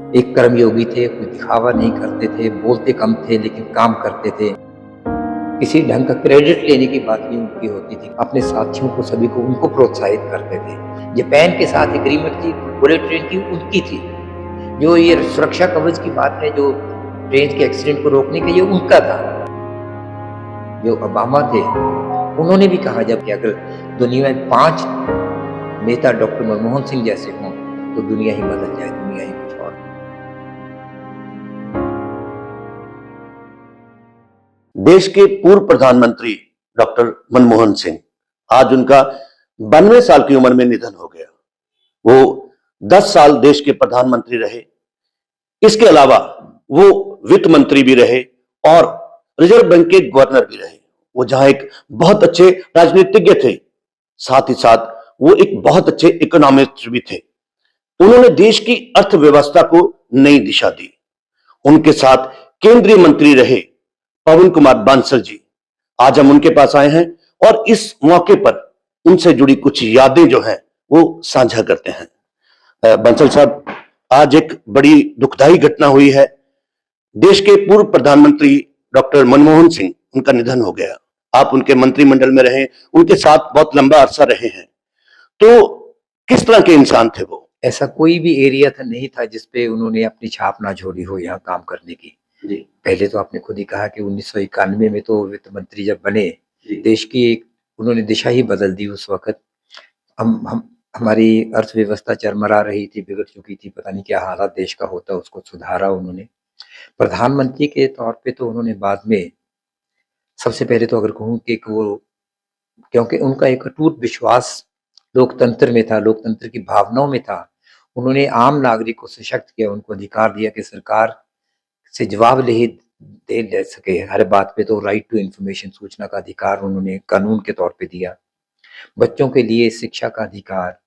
एक कर्मयोगी थे, कोई दिखावा नहीं करते थे, बोलते कम थे लेकिन काम करते थे। किसी ढंग का क्रेडिट लेने की बात नहीं उनकी होती थी। अपने साथियों को, सभी को उनको प्रोत्साहित करते थे। जापान के साथ एग्रीमेंट थी, बुलेट ट्रेन की उनकी थी। जो ये सुरक्षा कवच की बात है, जो ट्रेन के एक्सीडेंट को रोकने के लिए उनका था। जो ओबामा थे, उन्होंने भी कहा जब कि अगर दुनिया में 5 नेता डॉक्टर मनमोहन सिंह जैसे हों, तो दुनिया ही बदल जाए, दुनिया ही कुछ और। देश के पूर्व प्रधानमंत्री डॉक्टर मनमोहन सिंह, आज उनका 92 साल की उम्र में निधन हो गया। वो 10 साल देश के प्रधानमंत्री रहे। इसके अलावा वो वित्त मंत्री भी रहे और रिजर्व बैंक के गवर्नर भी रहे। वो जहां एक बहुत अच्छे राजनीतिज्ञ थे, साथ ही साथ वो एक बहुत अच्छे इकोनॉमिस्ट भी थे। उन्होंने देश की अर्थव्यवस्था को नई दिशा दी। उनके साथ केंद्रीय मंत्री रहे पवन कुमार बांसल जी। आज हम उनके पास आए हैं और इस मौके पर उनसे जुड़ी कुछ यादें जो हैं वो साझा करते हैं। बंसल साहब, आज एक बड़ी दुखदाई घटना हुई है। देश के पूर्व प्रधानमंत्री डॉक्टर मनमोहन सिंह, उनका निधन हो गया। आप उनके मंत्रिमंडल में रहे, उनके साथ बहुत लंबा अरसा रहे हैं, तो किस तरह के इंसान थे वो? ऐसा कोई भी एरिया था नहीं था जिसपे उन्होंने अपनी छाप ना छोड़ी हो यहाँ काम करने की। जी। पहले तो आपने खुद ही कहा कि 1991 में तो वित्त मंत्री जब बने, देश की एक उन्होंने दिशा ही बदल दी। उस वक्त हम हमारी अर्थव्यवस्था चरमरा रही थी, बिगड़ चुकी थी, पता नहीं क्या हालात देश का होता, उसको सुधारा उन्होंने। प्रधानमंत्री के तौर पे तो उन्होंने बाद में, सबसे पहले तो अगर कहूँ कि वो, क्योंकि उनका एक अटूट विश्वास लोकतंत्र में था, लोकतंत्र की भावनाओं में था। उन्होंने आम नागरिक को सशक्त किया, उनको अधिकार दिया कि सरकार से जवाबदेही दे ले सके हर बात पे। तो राइट टू इंफॉर्मेशन, सूचना का अधिकार उन्होंने कानून के तौर पे दिया। बच्चों के लिए शिक्षा का अधिकार,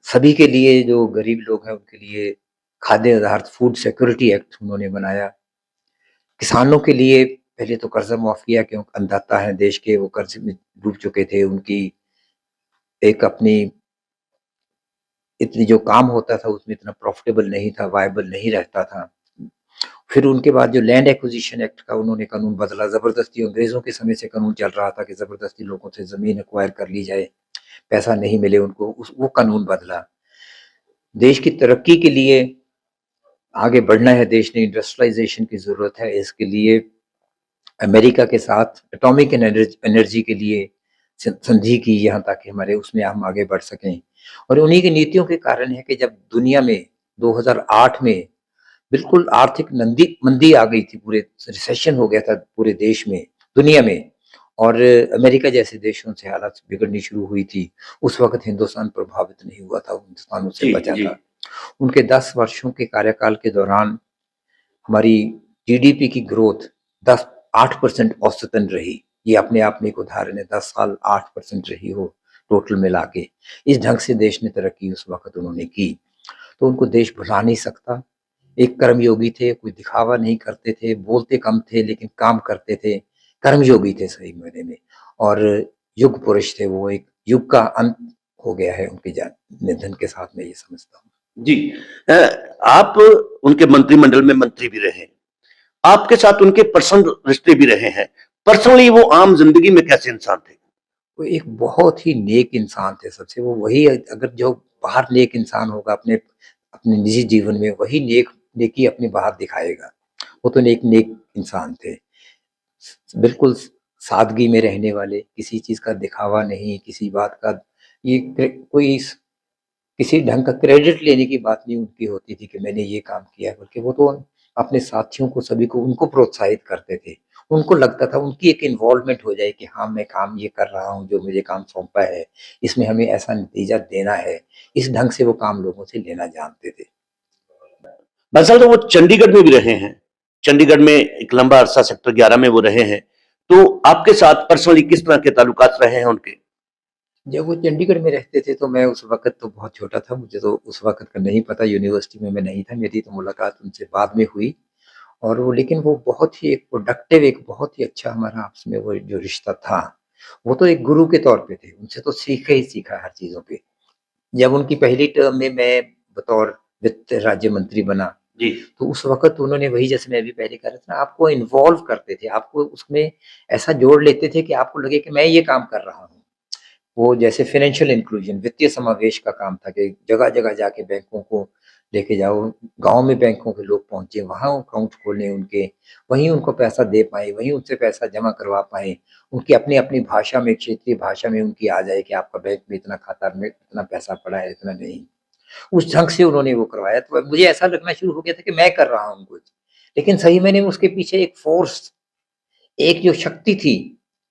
सभी के लिए, जो गरीब लोग हैं उनके लिए खाद्य पदार्थ, फूड सिक्योरिटी एक्ट उन्होंने बनाया। किसानों के लिए पहले तो कर्जा माफ किया, क्योंकि अन्नदाता हैं देश के, वो कर्ज में डूब चुके थे। उनकी एक अपनी इतनी जो काम होता था उसमें इतना प्रॉफिटेबल नहीं था, वायबल नहीं रहता था। फिर उनके बाद जो लैंड एक्विजिशन एक्ट का उन्होंने कानून बदला, जबरदस्ती अंग्रेजों के समय से कानून चल रहा था कि जबरदस्ती लोगों से जमीन एक्वायर कर ली जाए, पैसा नहीं मिले उनको, वो कानून बदला। देश की तरक्की के लिए आगे बढ़ना है, देश ने इंडस्ट्रियलाइजेशन की जरूरत है, इसके लिए अमेरिका के साथ एटॉमिक एनर्जी के लिए संधि की यहाँ, ताकि हमारे उसमें हम आगे बढ़ सकें। और उन्हीं की नीतियों के कारण है कि जब दुनिया में 2008 में बिल्कुल आर्थिक मंदी आ गई थी, पूरे रिसेशन हो गया था पूरे देश में, दुनिया में, और अमेरिका जैसे देशों से हालात बिगड़नी शुरू हुई थी। उस वक्त हिंदुस्तान प्रभावित नहीं हुआ था, हिंदुस्तान उससे बचा था। उनके 10 वर्षों के कार्यकाल के दौरान हमारी जीडीपी की ग्रोथ 8% औसतन रही। ये अपने आप में एक उदाहरण है, 10 साल 8% रही हो टोटल मिला के। इस ढंग से देश ने तरक्की उस वक्त उन्होंने की, तो उनको देश भुला नहीं सकता। एक कर्मयोगी थे, कोई दिखावा नहीं करते थे, बोलते कम थे लेकिन काम करते थे। कर्मयोगी थे सही मायने में, और युग पुरुष थे वो। एक युग का अंत हो गया है उनके निधन के साथ, मैं ये समझता हूँ। जी। आप उनके मंत्रिमंडल में मंत्री भी रहे, आपके साथ उनके पर्सनल रिश्ते भी रहे हैं। पर्सनली वो आम जिंदगी में कैसे इंसान थे? वो एक बहुत ही नेक इंसान थे सबसे। वो वही, अगर जो बाहर नेक इंसान होगा अपने अपने निजी जीवन में, वही नेकी अपने बाहर दिखाएगा। वो तो नेक नेक इंसान थे, बिल्कुल सादगी में रहने वाले, किसी चीज का दिखावा नहीं, किसी बात का ये कोई किसी ढंग का क्रेडिट लेने की बात नहीं उनकी होती थी कि मैंने ये काम किया है, बल्कि वो तो अपने साथियों को, सभी को उनको प्रोत्साहित करते थे। उनको लगता था उनकी एक इन्वॉल्वमेंट हो जाए कि हाँ, मैं काम ये कर रहा हूँ, जो मुझे काम सौंपा है इसमें हमें ऐसा नतीजा देना है। इस ढंग से वो काम लोगों से लेना जानते थे। दरअसल तो वो चंडीगढ़ में भी रहे हैं। चंडीगढ़ में एक लंबा अरसा सेक्टर 11 में वो रहे हैं। तो आपके साथ पर्सनली किस तरह के ताल्लुकात रहे हैं उनके? जब वो चंडीगढ़ में रहते थे तो मैं उस वक्त तो बहुत छोटा था, मुझे तो उस वक्त का नहीं पता, यूनिवर्सिटी में मैं नहीं था, मेरी तो मुलाकात उनसे बाद में हुई। और वो, लेकिन वो बहुत ही एक प्रोडक्टिव, एक बहुत ही अच्छा हमारा आपस में वो जो रिश्ता था, वो तो एक गुरु के तौर पे थे। उनसे तो सीखा ही सीखा हर चीजों पे। जब उनकी पहली टर्म में मैं बतौर वित्त राज्य मंत्री बना, जी तो उस वक़्त उन्होंने वही, जैसे मैं अभी पहले कह रहा था ना, आपको इन्वॉल्व करते थे, आपको उसमें ऐसा जोड़ लेते थे कि आपको लगे कि मैं ये काम कर रहा हूँ। वो जैसे फाइनेंशियल इंक्लूजन, वित्तीय समावेश का काम था कि जगह-जगह जाके बैंकों को लेके जाओ, गाँव में बैंकों के लोग पहुँचे, वहाँ अकाउंट खोलें उनके, वहीं उनको पैसा दे पाएँ, वहीं उनसे पैसा जमा करवा पाएँ। उनकी अपनी-अपनी भाषा में, क्षेत्रीय भाषा में उनकी आ जाए कि आपका बैंक में इतना खाता में इतना पैसा पड़ा है, इतना नहीं। उस ढंग से उन्होंने वो करवाया, तो मुझे ऐसा लगना शुरू हो गया था कि मैं कर रहा हूँ कुछ। लेकिन सही मायने में उसके पीछे एक फ़ोर्स, एक जो शक्ति थी,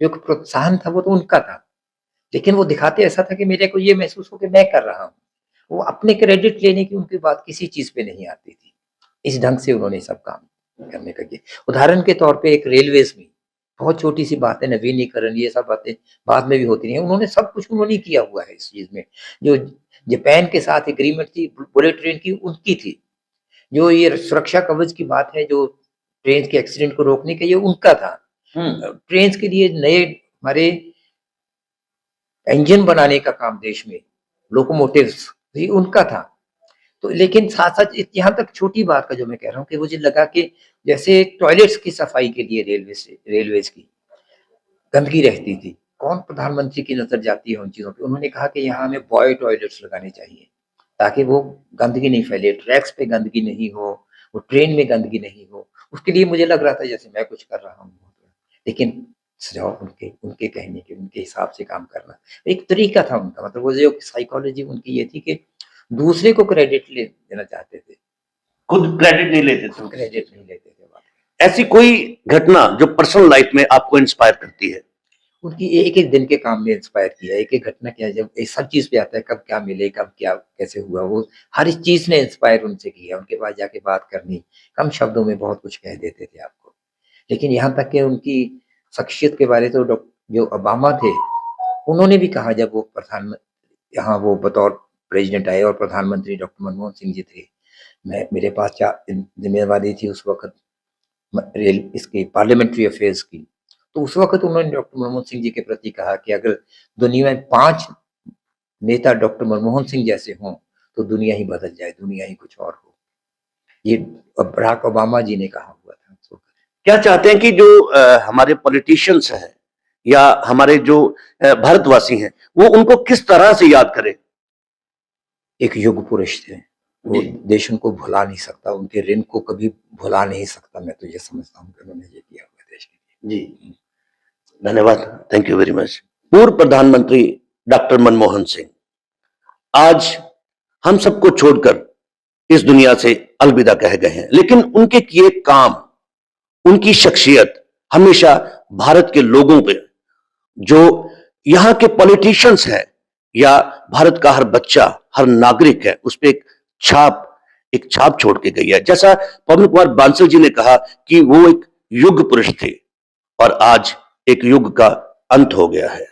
जो एक प्रोत्साहन था, वो तो उनका था। लेकिन वो दिखाते ऐसा था कि मेरे को ये महसूस हो कि मैं कर रहा हूँ। वो अपने क्रेडिट लेने की उनकी बात किसी चीज़ पे नहीं आती थी। इस ढंग से उन्होंने सब काम करने का किया। उदाहरण के तौर पे एक रेलवेज़ में, बहुत छोटी-सी बात है, नवीनीकरण, ये सब बातें बाद में भी होती रही हैं। उन्होंने सब कुछ उन्होंने किया हुआ है इस चीज़ में। जो जापान के साथ एग्रीमेंट थी बुलेट ट्रेन की, उनकी थी। जो ये सुरक्षा कवच की बात है, जो ट्रेन के एक्सीडेंट को रोकने के, ये उनका था। ट्रेन के लिए नए हमारे इंजन बनाने का काम देश में, लोकोमोटिव्स, ये उनका था। तो लेकिन साथ-साथ यहाँ तक छोटी बात का जो मैं कह रहा हूँ कि मुझे लगा कि जैसे टॉयलेट्स की सफाई के लिए रेलवेज़ की गंदगी रहती थी। कौन प्रधानमंत्री की नज़र जाती है उन चीज़ों पे? उन्होंने कहा कि यहाँ हमें बॉय टॉयलेट्स लगाने चाहिए, ताकि वो गंदगी नहीं फैले, ट्रैक्स पे गंदगी नहीं हो, वो ट्रेन में गंदगी नहीं हो। उसके लिए मुझे लग रहा था जैसे मैं कुछ कर रहा हूँ। लेकिन सुझाव उनके उनके कहने के, उनके हिसाब से काम करना। एक तरीका था उनका, मतलब वो जो साइकोलॉजी उनकी ये थी कि दूसरे को क्रेडिट देना चाहते थे, खुद क्रेडिट नहीं लेते थे। क्रेडिट नहीं लेते थे। ऐसी कोई घटना जो पर्सनल लाइफ में आपको इंस्पायर करती है? उनकी एक-एक दिन के काम में इंस्पायर किया, एक-एक घटना क्या है, जब ये सब चीज़ पे आता है, कब क्या मिले, कब क्या कैसे हुआ, वो हर इस चीज़ ने इंस्पायर उनसे किया। उनके पास जाके बात करनी, कम शब्दों में बहुत कुछ कह देते थे आपको। लेकिन यहाँ तक कि उनकी शख्सियत के बारे तो जो ओबामा थे, उन्होंने भी कहा, जब वो यहाँ वो बतौर प्रेसिडेंट आए और प्रधानमंत्री डॉक्टर मनमोहन सिंह जी थे, मेरे पास ज़िम्मेवारी थी उस वक़्त इसकी पार्लियामेंट्री अफेयर्स की। तो उस वक़्त उन्होंने डॉक्टर मनमोहन सिंह जी के प्रति कहा कि अगर दुनिया में 5 नेता डॉक्टर मनमोहन सिंह जैसे हों, तो दुनिया ही बदल जाए, दुनिया ही कुछ और हो। ये बराक ओबामा जी ने कहा हुआ था उस वक़्त। क्या चाहते हैं कि जो हमारे पॉलिटिशियंस हैं या हमारे जो भारतवासी हैं, वो उनको किस तरह से याद करें? एक युग पुरुष थे, वो देश उनको भुला नहीं सकता, उनके ऋण को कभी भुला नहीं सकता। मैं तो ये समझता हूँ कि उन्होंने ये किया हुआ देश के लिए। जी, धन्यवाद, थैंक यू वेरी मच। पूर्व प्रधानमंत्री डॉक्टर मनमोहन सिंह आज हम सबको छोड़कर इस दुनिया से अलविदा कह गए हैं, लेकिन उनके किए काम, उनकी शख्सियत हमेशा भारत के लोगों पे, जो यहाँ के पॉलिटिशियंस हैं या भारत का हर बच्चा, हर नागरिक है, उस पे एक छाप छोड़ के गई है। जैसा पवन कुमार बांसल जी ने कहा कि वो एक युग पुरुष थे और आज एक युग का अंत हो गया है।